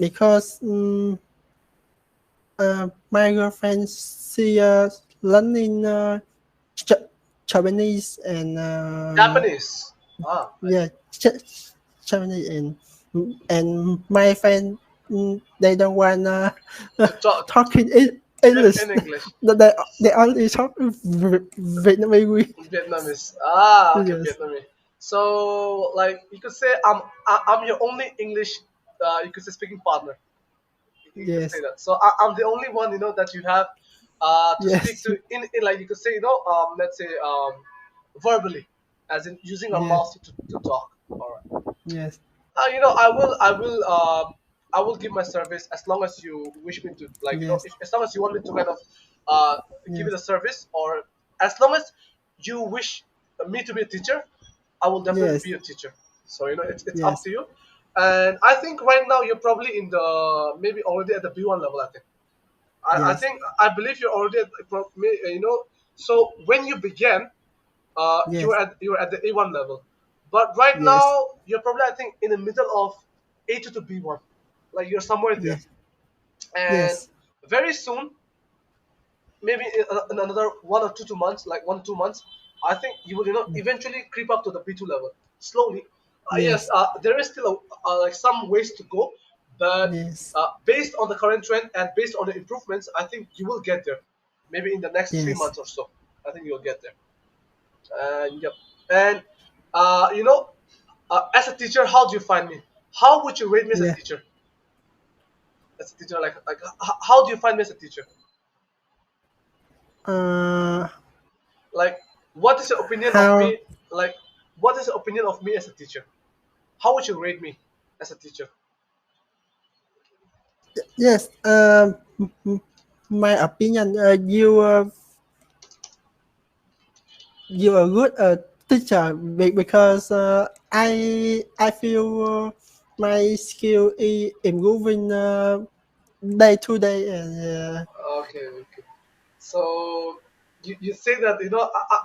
because my girlfriend she learning Ch- Japanese and Japanese. Ah, I yeah see. Japanese and my friend they don't wanna To talk talking English. in English. They only talk Vietnamese. Vietnamese. Ah, okay, Yes, Vietnamese. So, like, you could say I'm your only English, you could say, speaking partner. You could say yes, that. So I'm the only one, that you have to speak yes, to in like you could say, let's say verbally, as in using our yes, mouth to talk. All right. yes, I will give my service as long as you wish me to, like, yes, if, as long as you want me to kind of uh, give it a yes, service, or as long as you wish me to be a teacher, I will definitely yes, be a teacher. So it's up yes, to you. And I think right now you're probably in the maybe already at the B1 level. I think. I yes, think I believe you're already at So when you began, yes, you were at the A1 level, but right yes, now you're probably, I think, in the middle of A2 to B1, like you're somewhere there. yes, And yes, very soon, maybe in another 1 or 2 months, like 1 2 months, I think you will eventually creep up to the B2 level slowly. Yes, yes, there is still like some ways to go, but yes, based on the current trend and based on the improvements, I think you will get there. Maybe in the next three yes. months or so, I think you'll get there. Yep. And uh, you know, as a teacher, how do you find me? How would you rate me as a Yeah. teacher? As a teacher, how do you find me as a teacher? Uh, Like, what is your opinion of how? me? Like, what is your opinion of me as a teacher? How would you rate me as a teacher? Yes. My opinion. You are good teacher because I feel my skill is improving day to day and Okay, okay. So you say that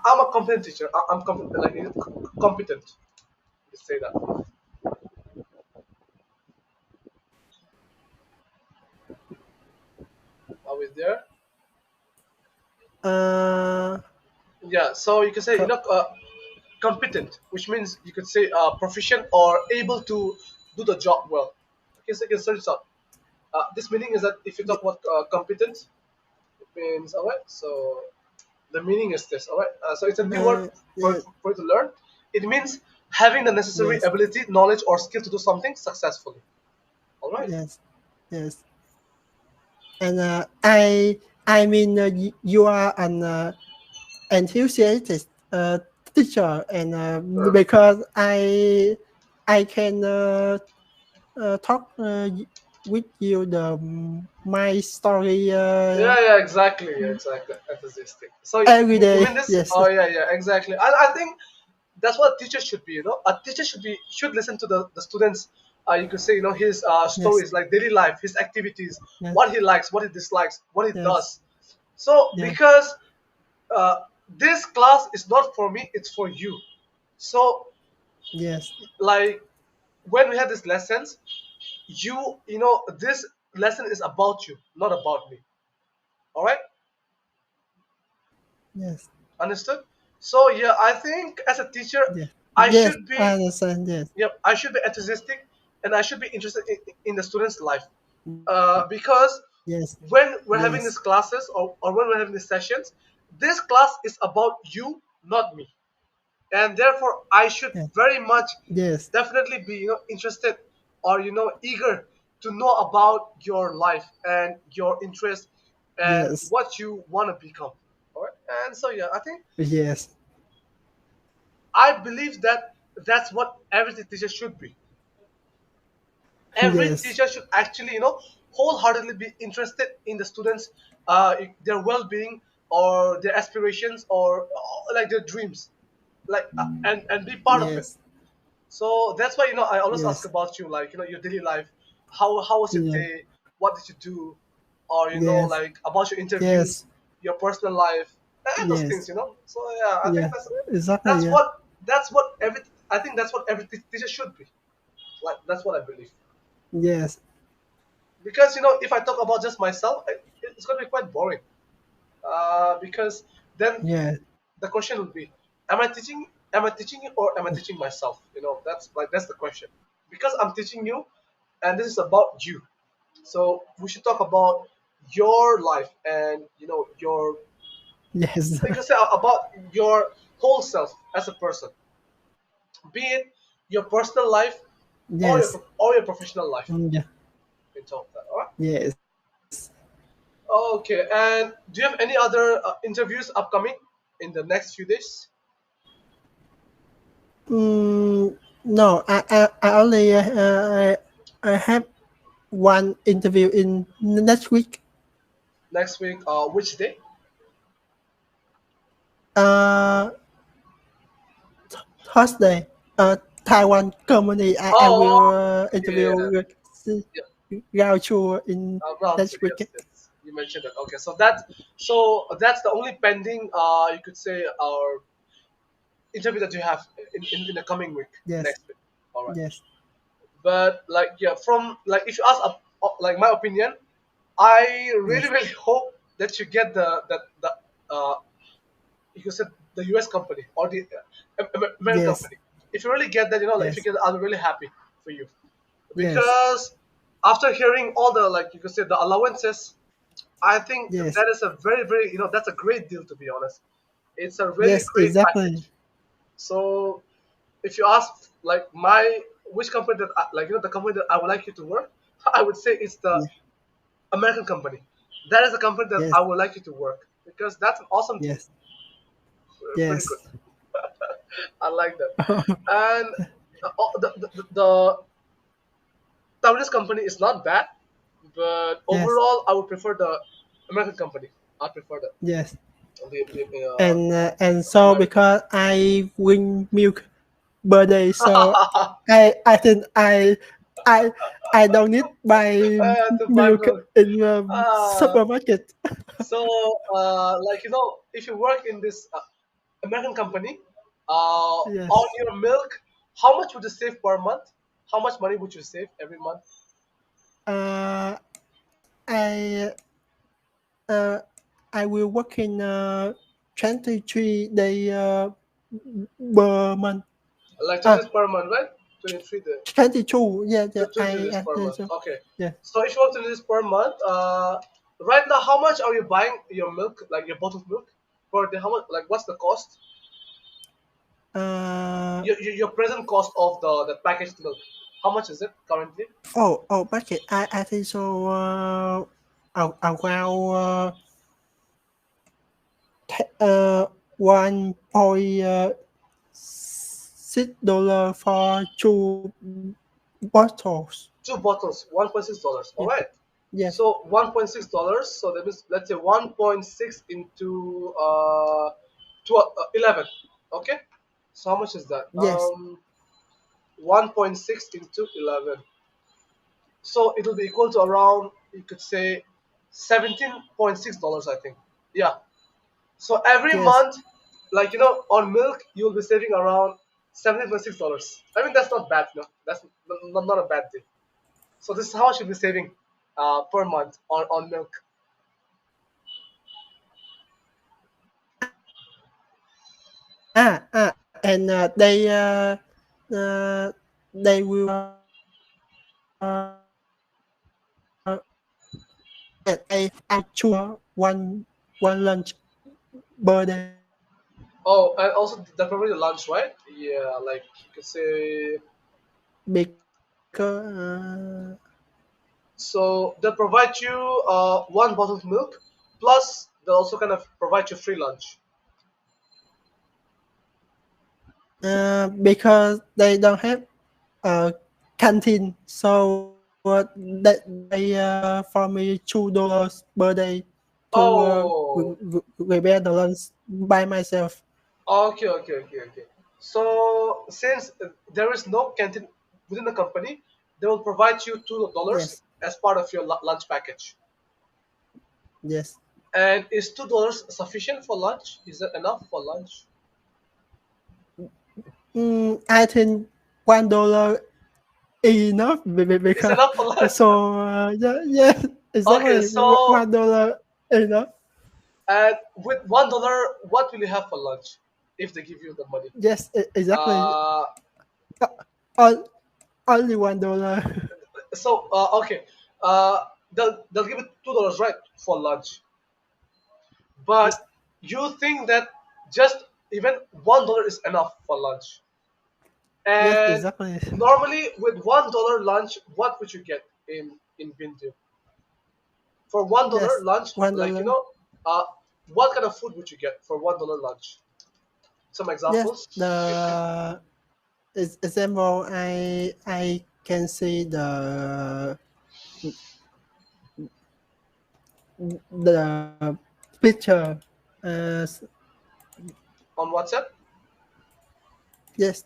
I'm a competent teacher. I'm competent, like competent. You say that. Are we there? uh, Yeah. So you can say co- competent, which means you could say proficient or able to do the job well. Okay, so you can search it out. This meaning is that if you talk about competent, it means alright. So the meaning is this. Alright. So it's a new word yeah, for you to learn. It means having the necessary yes, ability, knowledge, or skill to do something successfully. Alright. yes, yes. And I mean you are an enthusiastic teacher and because I can talk with you the my story Yeah, yeah, exactly, yeah, exactly. Enthusiastic. So every you day. mean this? Yes, Oh, yeah, yeah, exactly. I think that's what a teacher should be. A teacher should listen to the students. You could say his yes, stories, like daily life, his activities, yes, what he likes, what he dislikes, what he yes, does. So yes, because uh, this class is not for me, it's for you. So, yes, like, when we have these lessons, this lesson is about you, not about me. All right. yes, Understood? So yeah, I think as a teacher, yes, I yes. should I be, understand. Yes, yep, I should be enthusiastic, and I should be interested in the student's life. Because yes, when we're having yes, these classes, or when we're having these sessions, this class is about you, not me, and therefore I should yes, very much yes, definitely be interested, or eager to know about your life and your interest and yes, what you want to become. All right, and so yeah, I think yes, I believe that that's what every teacher should be. Every yes, teacher should actually, wholeheartedly be interested in the students, their well-being, or their aspirations, or like their dreams, like and be part of it. yes, So that's why I always ask yes, about you, like your daily life. How was your yes, day? What did you do? Or yes, like about your interviews, yes, your personal life, and those things. yes, So yeah, I think yes. Exactly. that's Yeah. what that's what every I think that's what every teacher should be. Like, that's what I believe. Yes. because if I talk about just myself, it's going to be quite boring. Because then yes, the question would be, am I teaching you or am I teaching myself? That's the question. Because I'm teaching you, and this is about you. So we should talk about your life and your, yes, you can say about your whole self as a person, be it your personal life or yes, your professional life. yeah, We can talk that. All right. yes. Okay. And do you have any other interviews upcoming in the next few days? No, I only I have one interview in next week. Next week, which day? Uh, Thursday. Taiwan company. I Oh, will interview yeah, with yeah. Gao Chua in Round two, next week. yes, yes. You mentioned that. Okay, so that's the only pending, you could say, our interview that you have in the coming week, Yes, next week. All right. yes, But like, yeah, from like, if you ask like my opinion, I really yes, really hope that you get the uh you could say the US company or the American yes, company. If you really get that, like, if you yes, get that, I'm really happy for you. yes, Because after hearing all the, like, you could say, the allowances, I think yes, that is a very very, that's a great deal, to be honest. It's a really yes, great exactly. package. So if you ask, like, my which company that like, the company that I would like you to work, I would say it's the Yeah, American company. That is the company that yes, I would like you to work, because that's an awesome deal. yes, Pretty good. yes, I like that. And the Taiwanese company is not bad, but yes, overall, I would prefer the American company. I prefer yes. the And so American. because I win milk birthday, so I think I I don't need buy To buy milk milk. in the Uh, supermarket. so, like, if you work in this American company, on Yes. your milk, how much would you save per month? How much money would you save every month? Uh, I uh, I will work in 23 day per month. Like 20 Ah, days per month, right? 23 days. 22. Yeah, yeah. 20 days I per think month. so. Okay. Yeah. So if you work 20 days per month, right now, how much are you buying your milk, like your bottled milk, per day? How much? Like, what's the cost? Uh, Your present cost of the packaged milk. How much is it currently? budget. I think so. Around uh, 1.6 dollar for two bottles. Two bottles, $1.6. All Yeah. right. Yes. So $1.6. So that means, let's say, 1.6 into 11. Okay. So how much is that? Yes. 1.6 into 11. So it will be equal to around, you could say, $17.6, I think. Yeah. So every Yes. month, like, on milk, you'll be saving around $17.6. I mean, that's not bad, That's not a bad thing. So this is how much you'll be saving per month on milk. And uh, they will I choose one lunch per day Oh, and also they provide you lunch, right? Yeah, like, you could say. because So they provide you one bottle of milk, plus they also kind of provide you free lunch. because they don't have a canteen, so they for me $2 per day to Oh, prepare the lunch by myself. okay, okay, okay, okay. So since there is no canteen within the company, they will provide you $2 Yes, as part of your lunch package. yes. And is $2 sufficient for lunch? Is that enough for lunch? I think $1 enough It's because enough for lunch. yeah, yeah, Okay, exactly. so $1 enough. and with $1, what will you have for lunch if they give you the money? Yes, exactly. Uh, All, only $1. okay, uh, they'll give it $2 right for lunch, Yes, but you think that just even $1 is enough for lunch, yes, and exactly. normally with $1 lunch, what would you get in Bindu for $1 Yes, lunch? Like $1. uh, what kind of food would you get for $1 lunch? Some Yes, examples. the example I can see the picture. On WhatsApp. Yes,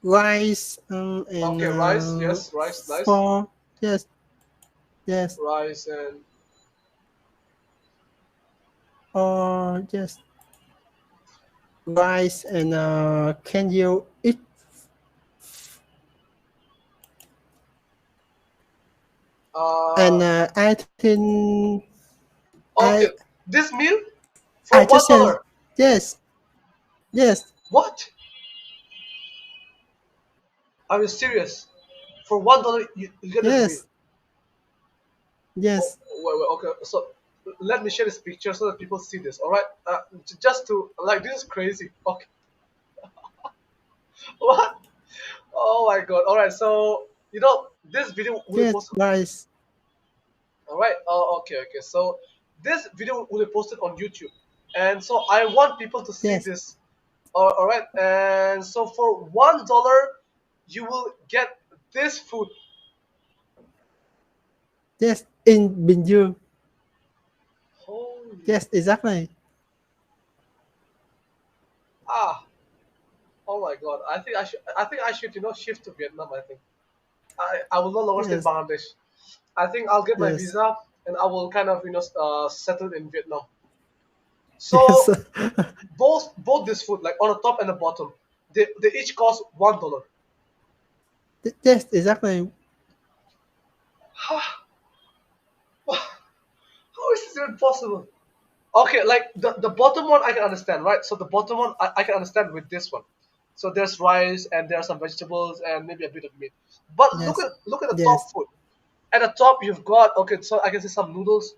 rice and Okay, rice. Yes, rice. Nice. for yes, yes, Rice and or yes, rice and can you eat uh. and I think I Okay, this meal I for just one said dollar. yes, yes, What? Are you serious? For $1, you get this meal. yes, Oh, yes, wait, okay. So let me share this picture so that people see this. All right. Just to like this is crazy. Okay. What? Oh my god. All right. So this video will be yes, posted. rice, All right. Okay. Okay. So this video will be posted on YouTube, and so I want people to see yes, this. All right. And so for $1, you will get this food. yes, in Bình Dương. Holy Yes, exactly. ah. Oh my god. I think I should shift to Vietnam. I think I will no longer stay in Yes, Bangladesh. I think I'll get my yes, visa and I will kind of settle in Vietnam. yes, So both this food like on the top and the bottom, they each cost $1. yes, exactly. How is this even possible? Okay, like the bottom one I can understand, right? So the bottom one I can understand with this one. So there's rice and there are some vegetables and maybe a bit of meat. But look Yes, at look at the top yes, food. At the top you've got okay, so I can see some noodles,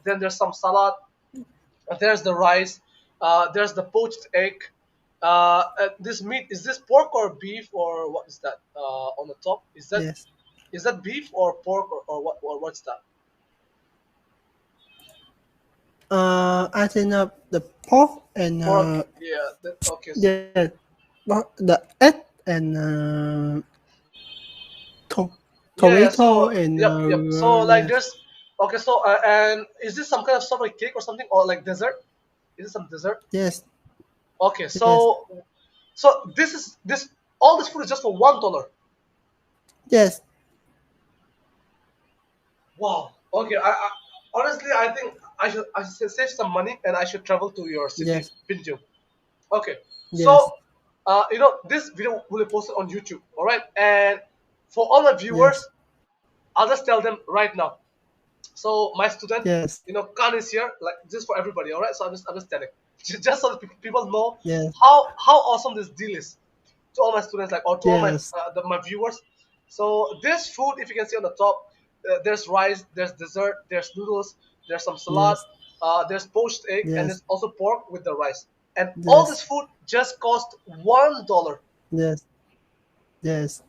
then there's some salad, there's the rice, there's the poached egg. This meat is this pork or beef or what is that? On the top yes. is that beef or pork or what or what's that? I think the pork and Pork. Yeah. Okay. yeah, the egg and to- Yeah, yeah. tomato So, and yep, yep. So, like, yes, there's okay. So, and is this some kind of stuff like cake or something, or like dessert? Is it some dessert? yes, Okay. yes, So this is this all this food is just for $1. yes, Wow. Okay. Honestly, I think I should save some money and I should travel to your city, yes, Binjum. Okay. yes, So, this video will be posted on YouTube. All right. And for all the yes, viewers, I'll just tell them right now. So my student, yes, Khan is here, like just for everybody, all right? So I'm just telling, just so that people know yes, how awesome this deal is to all my students, like or to all yes, my viewers. So this food, if you can see on the top, there's rice, there's dessert, there's noodles, there's some salad, yes, there's poached egg, and yes, there's also pork with the rice. And all this yes, food just cost $1. yes, yes.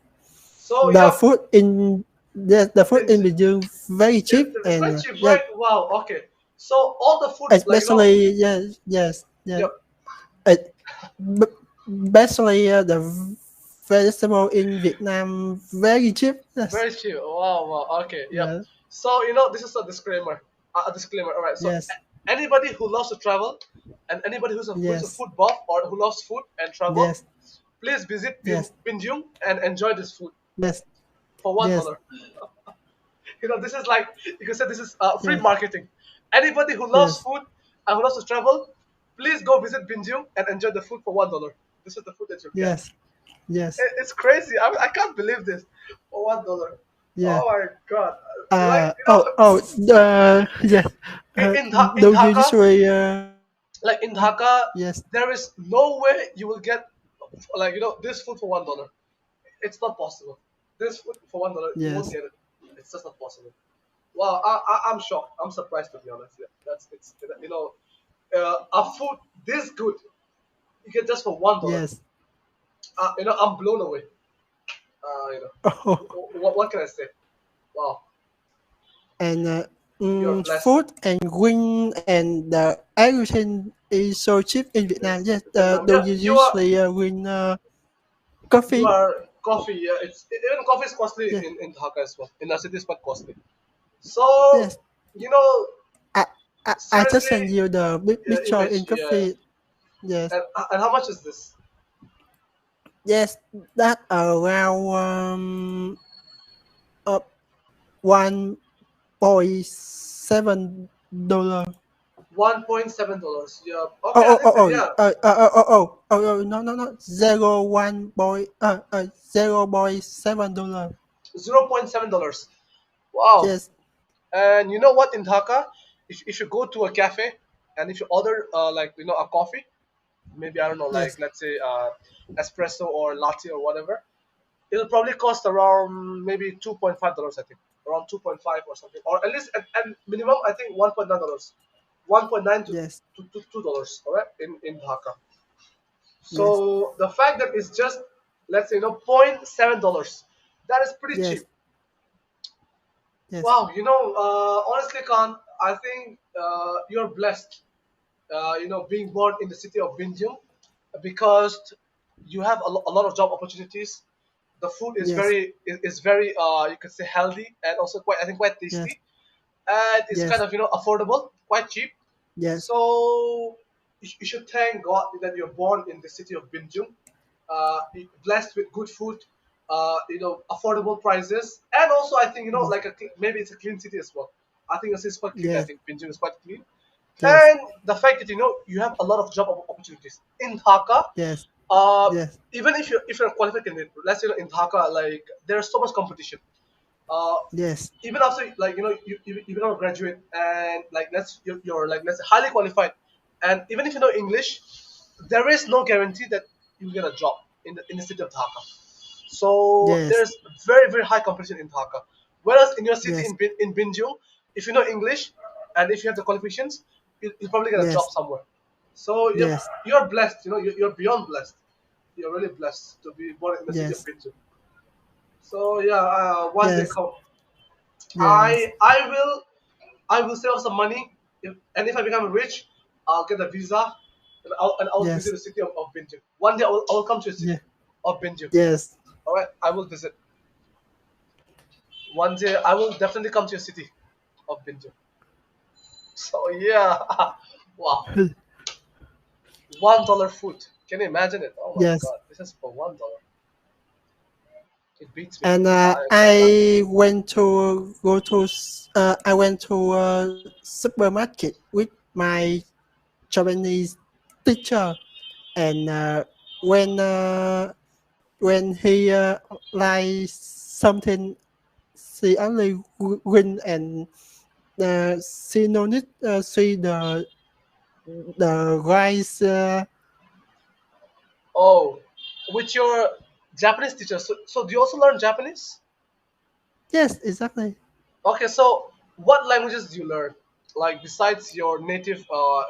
So The food in yes, the food in it's, Bình Dương very cheap it's very and cheap, yes, right? Wow. Okay. So all the food, like especially yes, yes, yes. yep. It, especially the vegetable in Vietnam very cheap. Yes, Very cheap. Wow, wow. Okay, yep. yeah, So this is a disclaimer. A disclaimer. All right. So yes, anybody who loves to travel, and anybody who's a yes, food buff or who loves food and travel, yes, please visit yes, Binjung and enjoy this food yes, for one yes, dollar. This is like you can say this is free yes, marketing. Anybody who loves yes, food and who loves to travel, please go visit Binjung and enjoy the food for $1. This is the food that you'll get. yes, yes, It's crazy. I can't believe this. For $1. yeah. Oh my god! Like Yes. in Do you Dhaka, usually like in yes, Dhaka, there is no way you will get like this food for $1. It's not possible. This food for $1, you won't yes, get it. It's just not possible. Wow, I'm shocked. I'm surprised to be honest. Yeah, that's it's a food this good you get just for $1. yes. I'm blown away. Oh, What can I say? Wow, and you're blessed. food and green and everything is so cheap in Vietnam. Yes, Yes. Vietnam. Do Yeah, you usually green you coffee? are coffee. Yeah, even coffee is costly Yes, in Dhaka as well. In our city, it's quite costly. So yes. you know, I, I just seriously, send you the picture image. in Yeah, coffee. Yes, and how much is this? yes. That around $1.7. $1.7. Yeah. Oh, Okay, oh, oh, listen. oh, Yeah, no, no, no, 0.7 dollar. $0.7. Wow. Yes, And you know what? In Dhaka, if you go to a cafe and if you order like a coffee, maybe I don't know, like yes, let's say espresso or latte or whatever, it'll probably cost around maybe $2.5, I think, around 2.5 or something, or at least and minimum I think $1.9, 1.9 yes, to $2, all right, in Dhaka. yes, So the fact that it's just let's say $0.7, that is pretty cheap. yes, yes, Wow, honestly, Khan, I think you're blessed. Being born in the city of Binjum, because you have a lot of job opportunities. The food is yes, is very you could say healthy and also quite I think quite yes, tasty, and it's kind yes, of affordable, quite cheap. yes, So you should thank God that you're born in the city of Binjum, blessed with good food, affordable prices, and also I think yes, like maybe it's a clean city as well. I think this is quite clean. I yes, think Binjum is quite clean, yes, and the fact that you have a lot of job opportunities in Dhaka. yes, Uh, yes, Even if you're a qualified candidate, let's say in Dhaka, like there's so much competition. Uh, yes, Even after like you become a graduate and like you're like let's say highly qualified, and even if you know English, there is no guarantee that you get a job in the city of Dhaka. So yes, there's very high competition in Dhaka. Whereas in your city yes, in Binjung, if you know English and if you have the qualifications, you'll probably get a job yes, somewhere. So yes, you're blessed. You're beyond blessed. You're really blessed to be born in the city of yes, Binjung. So yeah, one day yes, come. yes, I will save up some money, and if I become rich, I'll get a visa, and I'll visit yes, the city of Binjum. One day I will come to a yes, city of Binjum. yes, All right, I will visit. One day I will definitely come to a city of Binjum. So yeah, wow, $1 food. Can you imagine it? Oh my yes. God, this is for $1. It beats me. And I can't. I went to a supermarket with my Japanese teacher, and when he like something, she only win, and she no need see the rice. Oh, with your Japanese teacher. So do you also learn Japanese? Yes, exactly. Okay, so what languages do you learn? Like besides your native,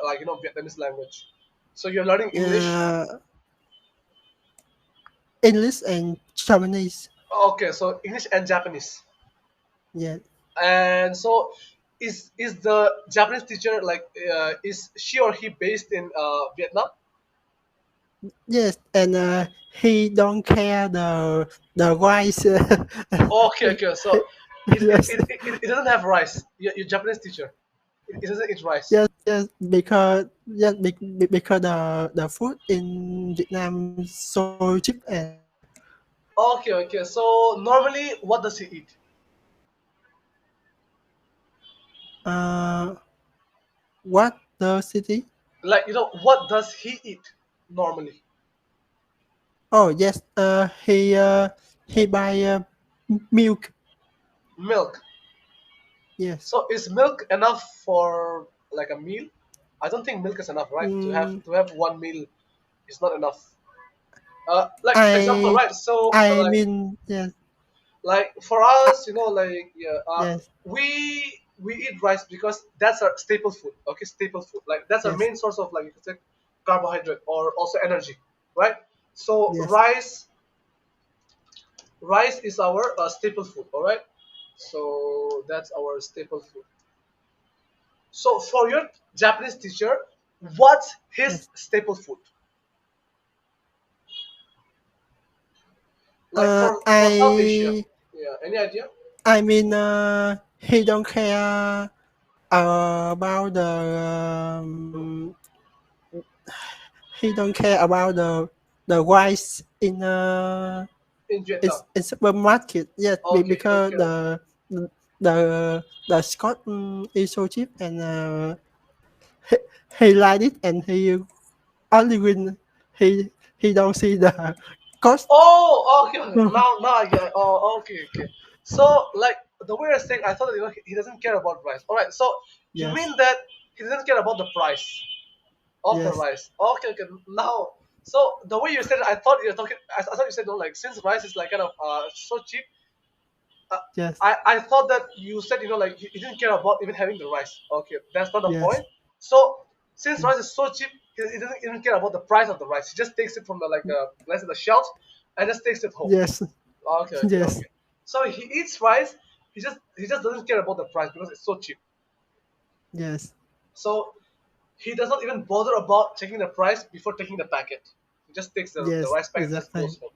like Vietnamese language. So you're learning English. Uh, English and Japanese. Okay, so English and Japanese. Yeah. And so, is the Japanese teacher like is she or he based in Vietnam? Yes, and he don't care the rice. Okay, okay. So Yes, it doesn't have rice. Your Japanese teacher, it doesn't eat rice. yes, because the food in Vietnam so cheap, and Okay, okay. So normally, what does he eat? uh, what the city? Like what does he eat normally? Oh yes. He buy milk. Milk. Yes. So is milk enough for like a meal? I don't think milk is enough, right? Mm, To have one meal is not enough. Like example, I right? So I mean yes. like for Uh, us, like yeah, yes. we eat rice because that's our staple food. Okay, staple food. Like that's our Yes. main source of like you could say carbohydrate or also energy, right? So Yes. rice is our staple food. All right. So that's our staple food. So for your Japanese teacher, what's his Yes. staple food? Like for South Asia. I Yeah. Any idea? I mean he don't care about he don't care about the rice In Vietnam. in supermarket. Yes, Okay. because Okay. Okay. the Scott is so cheap and he, he like it and he only when he don't see the cost. Oh, okay. Okay. Now I get it. Oh, okay, okay. So, like the way you're saying, I thought that, he doesn't care about price. All right. So you Yes, mean that he doesn't care about the price of the yes, rice? Okay, okay. Now, so the way you said it, I thought you're talking. I thought you said no, like since rice is like kind of so cheap. Uh, yes, I thought that you said like he didn't care about even having the rice. Okay, that's not the yes, point. So since rice yes, is so cheap, he doesn't even care about the price of the rice. He just takes it from the like let's say the shelf and just takes it home. yes, Okay, okay, yes, okay. So he eats rice. He just doesn't care about the price because it's so cheap. yes, So he does not even bother about checking the price before taking the packet. He just takes the yes, rice packet and just goes exactly. home.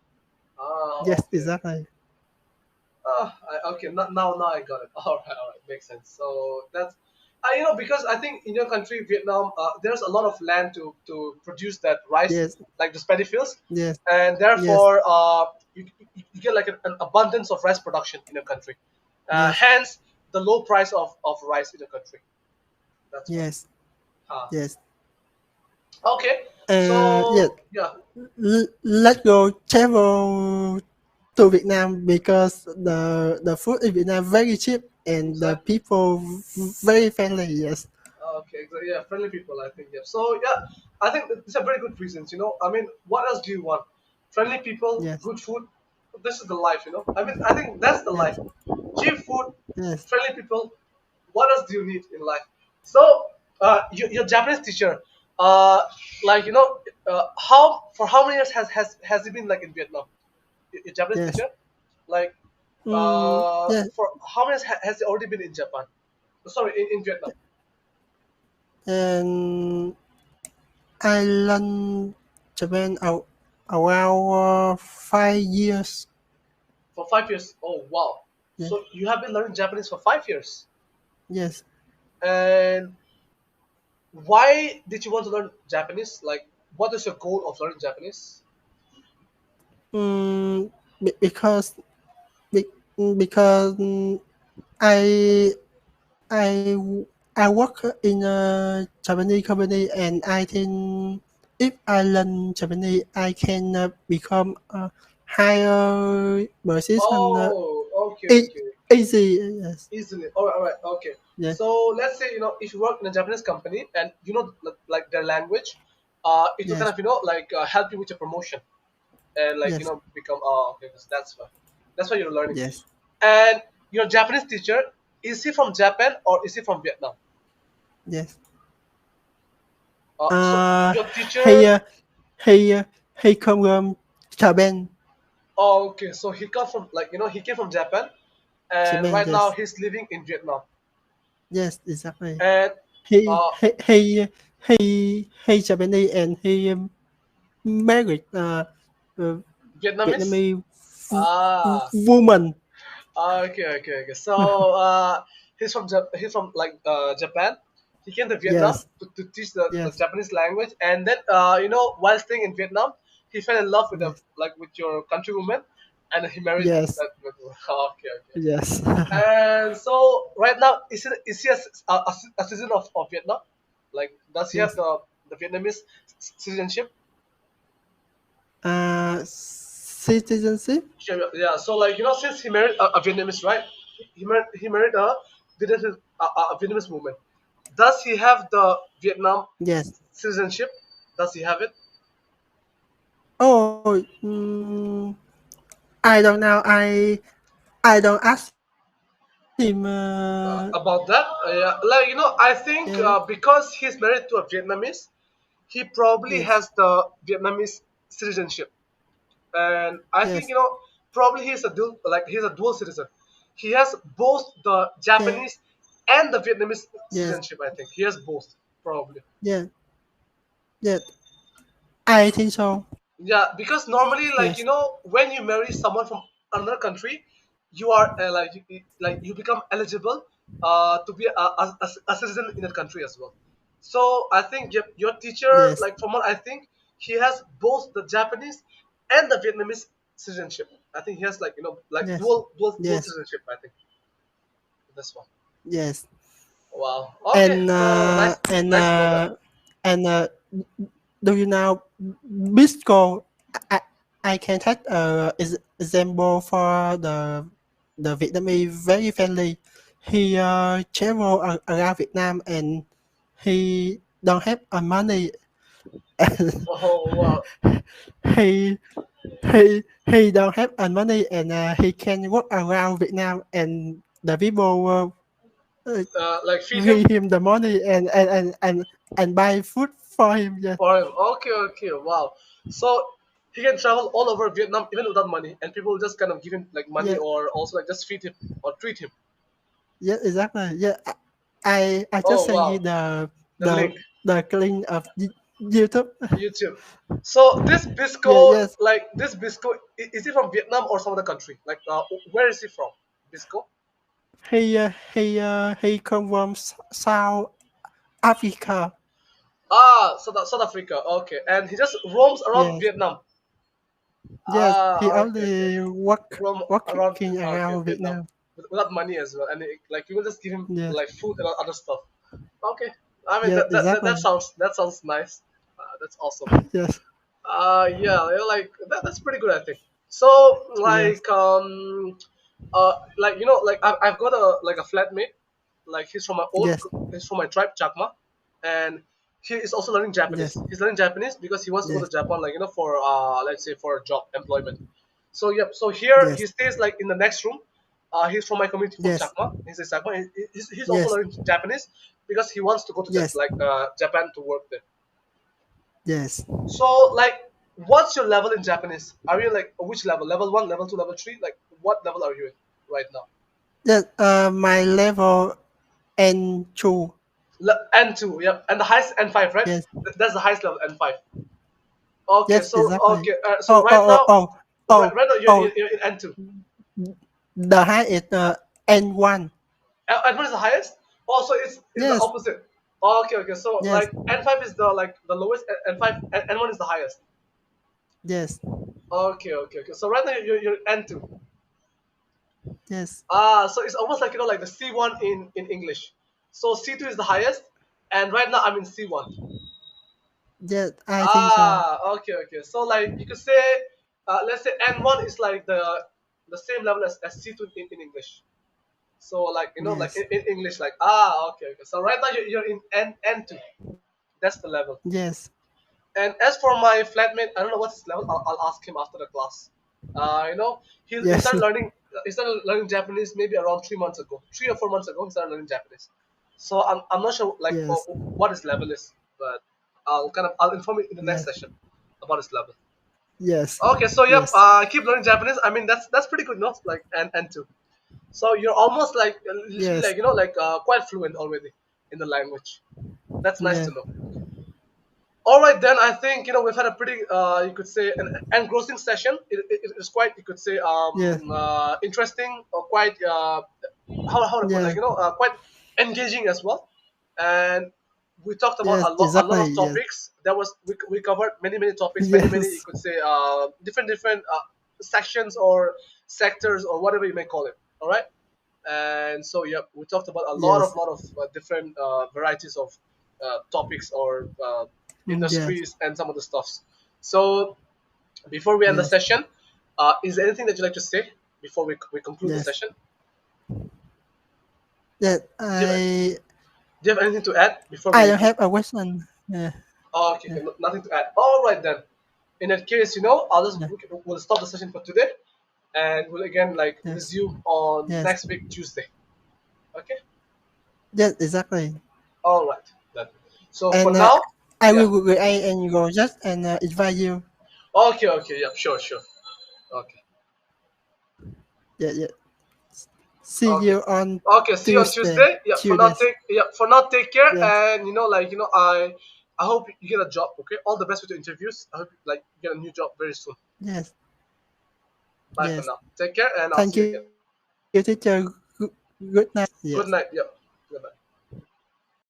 Ah, Yes, okay, okay. exactly. Okay. Now I got it. All right, makes sense. So that's, because I think in your country, Vietnam, there's a lot of land to produce that rice, Yes, like the paddy fields, yes, and yes, therefore, you get like an abundance of rice production in your country. yes, Hence, the low price of rice in your country. That's why. yes, Huh. yes. Okay. Yes. So yeah. Let's go travel to Vietnam because the food in Vietnam very cheap and the Exactly. people very friendly. Yes, Okay, yeah, friendly people, I think, yeah. So, yeah, I think these are very good reasons, I mean, what else do you want? Friendly people, yes, good food. This is the life. I mean, I think that's the life. yes, Cheap food, yes, friendly people. What else do you need in life? So, your Japanese teacher, uh, like, how many years has he been like in Vietnam? Your Japanese yes. teacher, like, Yes, for how many years has he already been in Japan? Sorry, in Vietnam. and I learned Japan around 5 years. For 5 years. Oh wow! Yes, So you have been learning Japanese for 5 years, yes. and why did you want to learn Japanese? Like, what is your goal of learning Japanese? Mm, because be- because I I I work in a Japanese company and I think if I learn Japanese, I can become a higher position Oh, okay, e- okay, easy. Yes, easily. All right, okay. yes, So let's say if you work in a Japanese company and like their language, it will kind yes, of like help you with your promotion and like yes, become okay. That's why you're learning. yes. And your Japanese teacher, is he from Japan or is he from Vietnam? Yes. So Uh, your he teacher. uh, he uh, he come from Japan. Oh, okay. So he comes from like he came from Japan, and Japan. right now Yes, he's living in Vietnam. yes, exactly. And He uh, he he he Japanese and he married uh, Vietnamese. Vietnamese Ah, woman. okay, okay, okay. So he's from like Japan. He came to Vietnam Yes, to teach the yes, Japanese language, and then while staying in Vietnam, he fell in love with yes, with your countrywoman, and he married yes, that. Okay, okay. yes, And so right now, is he a citizen of Vietnam? Like, does he have yes. the Vietnamese citizenship? citizenship. Yeah, yeah. So like since he married a Vietnamese, right? He married a Vietnamese woman. Does he have the Vietnam Yes. citizenship? Does he have it? Oh, I don't know. I don't ask him. About that, yeah, like I think Yeah. because he's married to a Vietnamese, he probably Yes. has the Vietnamese citizenship, and I think Yes. probably he's a dual citizen. He has both the Yeah. Japanese and the Vietnamese Yes. citizenship. I think he has both probably. Yeah. Yeah. I think so. Yeah, because normally, like Yes. when you marry someone from another country, you are like you become eligible to be a citizen in that country as well. So I think your teacher, Yes. like from what I think, he has both the Japanese and the Vietnamese citizenship. I think he has like Yes. dual Yes. citizenship. I think this one. Yes. Wow. Okay. And So uh, nice, and nice to know that. uh, and do you know Bisco? I, I can take example for the Vietnamese very friendly. He travel around Vietnam and he don't have money and Oh wow. he he don't have money and he can walk around Vietnam and the people Like feed him. give him the money and buy food for him. Yes, For him. Okay, okay, wow. So he can travel all over Vietnam even without money, and people just kind of give him like money yeah, or also like just feed him or treat him. yeah, exactly. Yeah, I just Oh send you wow, the the the link, the link of YouTube. YouTube. So this Yeah, Bisco, yes. like this Bisco, is he from Vietnam or some other country? Like where is he from? Bisco? He come from South Africa. Ah, South Africa. Okay, and he just roams around Yes, Vietnam. yes. He Ah, okay, okay. only Roam around. walking Okay, around Vietnam Vietnam. without money as well, and like you will just give him Yes, like food and other stuff. Okay, I mean yeah, that exactly. sounds nice. That's awesome. Yes, Yeah, like that's pretty good, I think. So yes, like I've got a flatmate, like yes, he's from my tribe Chakma, and he is also learning yes, Japanese. He's learning Japanese because he wants to go to yes, Japan, like for let's say for a job employment. So yep, so here he yes, stays like in the next room. He's from my community from yes, Chakma. He's a Chakma. He's also yes, learning Japanese because he wants to go to yes, Japan to work there. yes. So, like, what's your level in Japanese? Are you like which level? Level one, level two, level three? Like, what level are you in right now? Yes, my level N2. N2, yep, and the highest N5, right? Yes, That's the highest level N5. Okay, yes, so exactly. okay, so Oh, right oh, oh, now, oh, right, oh, right now oh. you're in N2. The high is N1. N1 is the highest. Also, it's the Yes, opposite. Okay, okay. So yes, like N5 is the lowest, N5 N1 is the highest. yes, Okay, okay, okay. So right now you're N2. yes, So it's almost like like the C1 in English. So C2 is the highest, and right now I'm in C1. yes. I think so. Okay, okay. So like you could say, let's say N1 is like the same level as C2 in English. So like like Yes, in English, like okay, okay. So right now you're in N2. That's the level. yes, And as for my flatmate, I don't know what's his level. I'll ask him after the class. He yes, started learning. He started learning Japanese maybe around 3 months ago, 3 or 4 months ago. He started learning Japanese. So I'm not sure like yes, what his level is, but I'll inform you in the next yes, session about his level. yes, Okay, so yep, yes, keep learning Japanese. I mean that's pretty good, no? Like and two. So you're almost like literally yes, like like quite fluent already in the language. That's nice to yes, know. All right, then I think we've had a pretty you could say an engrossing session. It is quite you could say yes, interesting or quite how to put like yes, quite engaging as well. And we talked about yes, a lot exactly. of Yes, topics. We covered many topics, many you yes, could say different sections or sectors or whatever you may call it. All right. And so yeah, we talked about a yes, lot of different varieties of topics or yes, industries and some of the stuffs. So Before we end the yes, session, is there anything that you'd like to say before we conclude the yes. session? That Do you, do you have anything to add before I we? don't have a question. Yeah, Oh, okay, yeah, okay, nothing to add. All right then. In that case, I'll just yeah, we'll stop the session for today, and we'll again like yes, resume on yes, next week Tuesday. Okay. yes, exactly. All right then. So for And now, I yeah. will create and you go just and invite you. Okay, okay, yeah, sure, sure. Okay, Yeah, yeah. See okay, you on okay. See you on Tuesday. Tuesday. Yeah. For now, Tuesday. take care, Yes, and I hope you get a job. Okay. All the best with your interviews. I hope like you get a new job very soon. yes, Bye for yes. now. Take care, and I'll see Thank you you, again. teacher. Good night. Yes. Good night. Yeah. Good night.